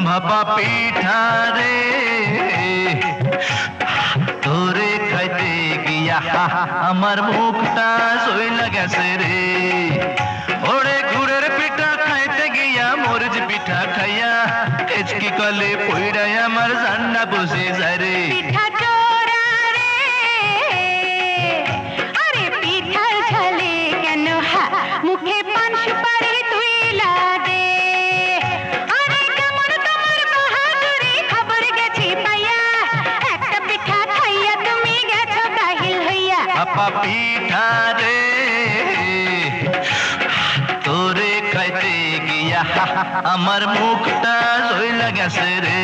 ভাপা পিঠা রে তোরে খাইতে গিয়া আমার মুখটা সইলা গেছে রে। ওরে গুড়ের পিঠা খাইতে গিয়া মরিচ পিঠা খাইয়া কেচকি কলে পইড়াই আমার জান্না বসে যায় রে। পিঠা চোরা রে, আরে পিঠার ঝালে কেন মুখে পান সুপারি তুইলা দে। আরে কেমন তোমার বাহাদুরি খবর গেছি পাইয়া, একটা পিঠা খাইয়া তুমি গেছো কাহিল হইয়া। ভাপা পিঠা রে তোরে খাইতে গিয়া আমার মুখটা সইলা গেছে রে।